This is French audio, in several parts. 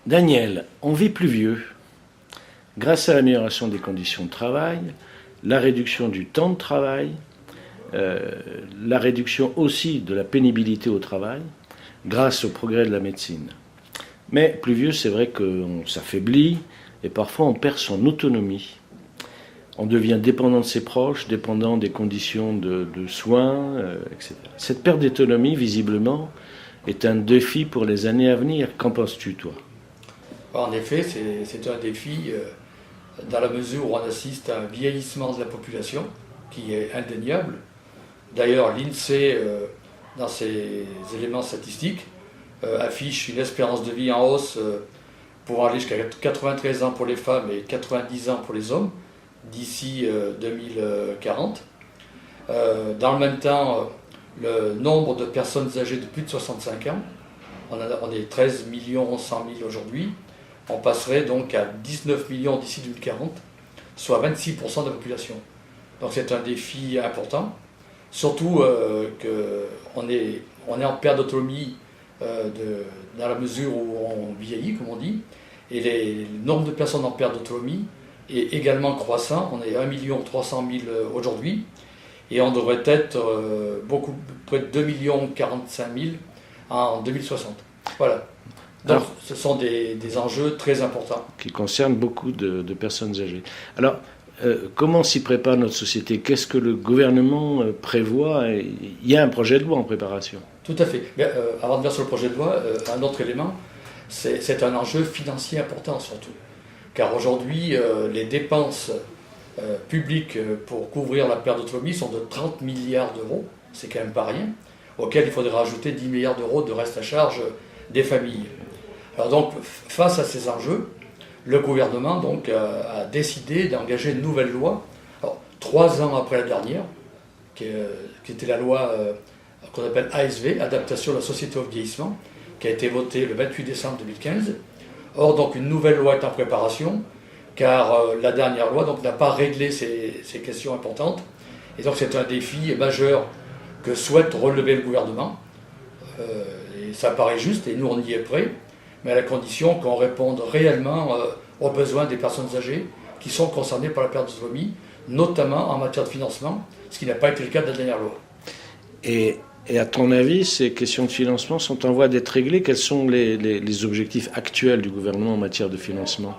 Daniel, on vit plus vieux. Grâce à l'amélioration des conditions de travail, la réduction du temps de travail, la réduction aussi de la pénibilité au travail, grâce au progrès de la médecine. Mais plus vieux, c'est vrai qu'on s'affaiblit et parfois on perd son autonomie. On devient dépendant de ses proches, dépendant des conditions de soins, etc. Cette perte d'autonomie, visiblement, est un défi pour les années à venir. Qu'en penses-tu, toi ? En effet, c'est un défi dans la mesure où on assiste à un vieillissement de la population qui est indéniable. D'ailleurs, l'INSEE, dans ses éléments statistiques, affiche une espérance de vie en hausse pouvant aller jusqu'à 93 ans pour les femmes et 90 ans pour les hommes d'ici 2040. Dans le même temps, le nombre de personnes âgées de plus de 65 ans, on est 13 100 000 aujourd'hui, on passerait donc à 19 millions d'ici 2040, soit 26% de la population. Donc c'est un défi important, surtout qu'on est en perte d'autonomie dans la mesure où on vieillit, comme on dit, et le nombre de personnes en perte d'autonomie est également croissant. On est 1 300 000 aujourd'hui, et on devrait être près de 2 45 000 en 2060. Voilà. Donc alors, ce sont des enjeux très importants. Qui concernent beaucoup de personnes âgées. Alors, comment s'y prépare notre société ? Qu'est-ce que le gouvernement prévoit ? Il y a un projet de loi en préparation. Tout à fait. Mais, avant de venir sur le projet de loi, un autre élément, c'est un enjeu financier important surtout. Car aujourd'hui, les dépenses publiques pour couvrir la perte d'autonomie sont de 30 milliards d'euros, c'est quand même pas rien, auquel il faudrait rajouter 10 milliards d'euros de reste à charge des familles. Alors donc, face à ces enjeux, le gouvernement donc, a décidé d'engager une nouvelle loi, alors, 3 ans après la dernière, qui était la loi qu'on appelle ASV, Adaptation de la société au vieillissement, qui a été votée le 28 décembre 2015. Or, donc, une nouvelle loi est en préparation, car la dernière loi n'a pas réglé ces questions importantes. Et donc, c'est un défi majeur que souhaite relever le gouvernement. Et ça paraît juste, et nous, on y est prêts, mais à la condition qu'on réponde réellement aux besoins des personnes âgées qui sont concernées par la perte d'autonomie, notamment en matière de financement, ce qui n'a pas été le cas de la dernière loi. Et à ton avis, ces questions de financement sont en voie d'être réglées ? Quels sont les objectifs actuels du gouvernement en matière de financement ?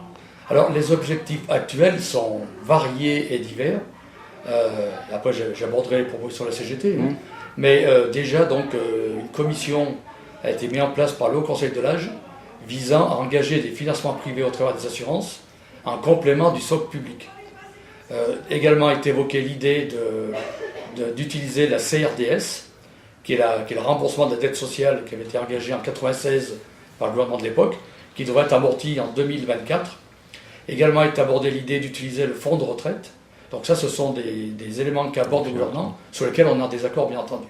Alors, les objectifs actuels sont variés et divers. Après, j'aborderai les propositions de la CGT. Mais déjà, donc, une commission a été mise en place par le Haut Conseil de l'âge visant à engager des financements privés au travers des assurances en complément du socle public. Également a été évoquée l'idée d'utiliser la CRDS, qui est le remboursement de la dette sociale qui avait été engagée en 1996 par le gouvernement de l'époque, qui devrait être amorti en 2024. Également est abordée l'idée d'utiliser le fonds de retraite. Donc ça, ce sont des éléments qu'aborde le gouvernement, sur lesquels on a des accords bien entendu.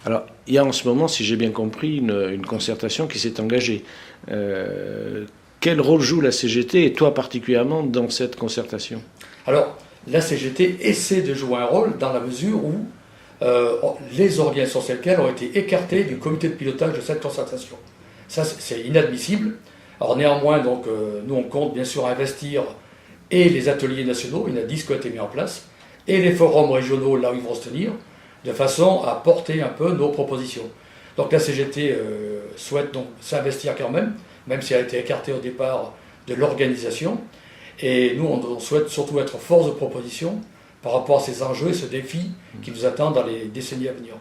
Alors, il y a en ce moment, si j'ai bien compris, une concertation qui s'est engagée. Quel rôle joue la CGT, et toi particulièrement, dans cette concertation ? Alors, la CGT essaie de jouer un rôle dans la mesure où les organisations syndicales ont été écartées du comité de pilotage de cette concertation. Ça, c'est inadmissible. Alors néanmoins, donc, nous, on compte bien sûr investir et les ateliers nationaux, il y en a 10 qui ont été mis en place, et les forums régionaux, là où ils vont se tenir, de façon à porter un peu nos propositions. Donc la CGT souhaite donc s'investir quand même si elle a été écartée au départ de l'organisation. Et nous, on souhaite surtout être force de proposition par rapport à ces enjeux et ce défi qui nous attend dans les décennies à venir.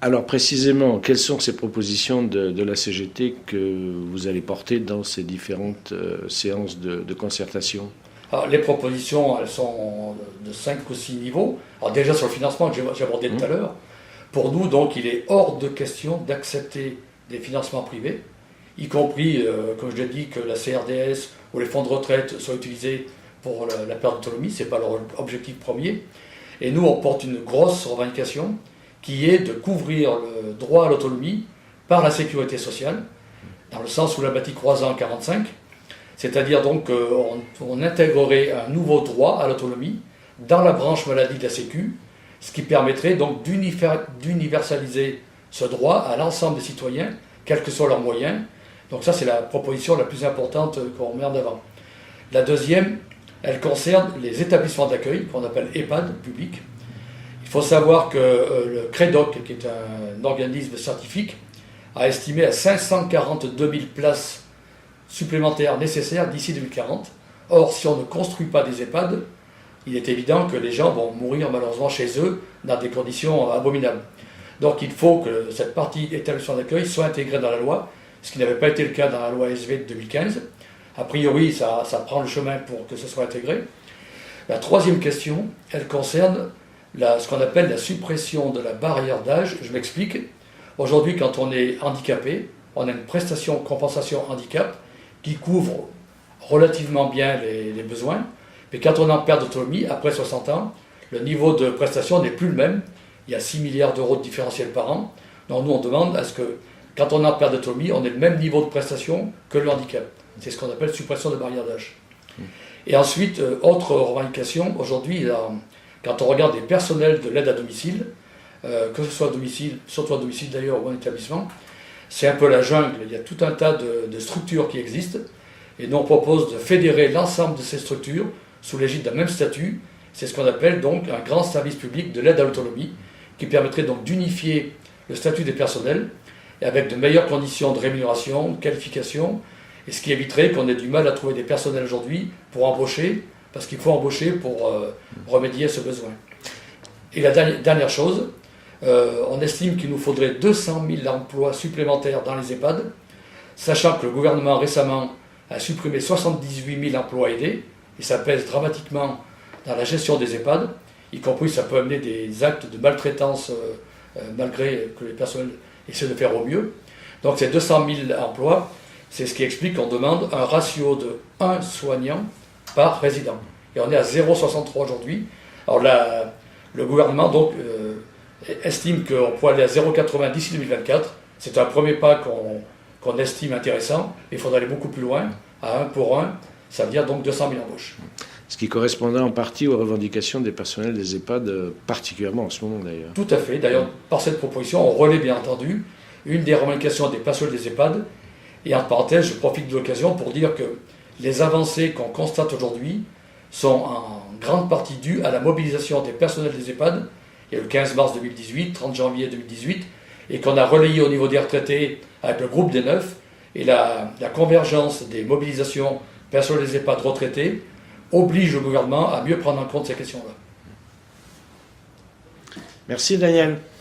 Alors précisément, quelles sont ces propositions de la CGT que vous allez porter dans ces différentes séances de concertation ? Alors, les propositions, elles sont de 5 ou 6 niveaux. Alors déjà sur le financement que j'ai abordé tout à l'heure, pour nous, donc, il est hors de question d'accepter des financements privés, y compris, comme je l'ai dit, que la CRDS ou les fonds de retraite soient utilisés pour la perte d'autonomie, ce n'est pas leur objectif premier. Et nous, on porte une grosse revendication qui est de couvrir le droit à l'autonomie par la sécurité sociale, dans le sens où la bâtie croisant en 1945, c'est-à-dire donc qu'on intégrerait un nouveau droit à l'autonomie dans la branche maladie de la Sécu, ce qui permettrait donc d'universaliser ce droit à l'ensemble des citoyens, quels que soient leurs moyens, Donc ça, c'est la proposition la plus importante qu'on met en avant. La deuxième, elle concerne les établissements d'accueil, qu'on appelle EHPAD publics. Il faut savoir que le CREDOC, qui est un organisme scientifique, a estimé à 542 000 places supplémentaires nécessaires d'ici 2040. Or, si on ne construit pas des EHPAD, il est évident que les gens vont mourir malheureusement chez eux dans des conditions abominables. Donc il faut que cette partie établissement d'accueil soit intégrée dans la loi, ce qui n'avait pas été le cas dans la loi SV de 2015. A priori, ça prend le chemin pour que ce soit intégré. La troisième question, elle concerne ce qu'on appelle la suppression de la barrière d'âge. Je m'explique. Aujourd'hui, quand on est handicapé, on a une prestation compensation handicap qui couvre relativement bien les besoins. Mais quand on est en perte d'autonomie, après 60 ans, le niveau de prestation n'est plus le même. Il y a 6 milliards d'euros de différentiel par an. Donc nous, on demande à ce que, quand on est en perte d'autonomie, on ait le même niveau de prestation que le handicap. C'est ce qu'on appelle suppression de barrière d'âge. Et ensuite, autre revendication, aujourd'hui, quand on regarde les personnels de l'aide à domicile, que ce soit à domicile, surtout à domicile d'ailleurs ou en établissement, c'est un peu la jungle. Il y a tout un tas de structures qui existent. Et nous, on propose de fédérer l'ensemble de ces structures sous l'égide d'un même statut. C'est ce qu'on appelle donc un grand service public de l'aide à l'autonomie, qui permettrait donc d'unifier le statut des personnels et avec de meilleures conditions de rémunération, de qualification, et ce qui éviterait qu'on ait du mal à trouver des personnels aujourd'hui pour embaucher, parce qu'il faut embaucher pour remédier à ce besoin. Et la dernière chose, on estime qu'il nous faudrait 200 000 emplois supplémentaires dans les EHPAD, sachant que le gouvernement récemment a supprimé 78 000 emplois aidés, et ça pèse dramatiquement dans la gestion des EHPAD, y compris ça peut amener des actes de maltraitance malgré que les personnels essaient de faire au mieux. Donc ces 200 000 emplois, c'est ce qui explique qu'on demande un ratio de 1 soignant par résident. Et on est à 0,63 aujourd'hui. Alors là, le gouvernement donc, estime qu'on pourrait aller à 0,80 d'ici 2024. C'est un premier pas qu'on estime intéressant. Il faudrait aller beaucoup plus loin, à 1 pour 1. Ça veut dire donc 200 000 embauches. Ce qui correspondait en partie aux revendications des personnels des EHPAD, particulièrement en ce moment d'ailleurs. Tout à fait. D'ailleurs, par cette proposition, on relaie bien entendu une des revendications des personnels des EHPAD. Et en parenthèse, je profite de l'occasion pour dire que les avancées qu'on constate aujourd'hui sont en grande partie dues à la mobilisation des personnels des EHPAD. Il y a le 15 mars 2018, 30 janvier 2018, et qu'on a relayé au niveau des retraités avec le groupe des 9. Et la convergence des mobilisations personnelles des EHPAD retraités oblige le gouvernement à mieux prendre en compte ces questions-là. Merci Daniel.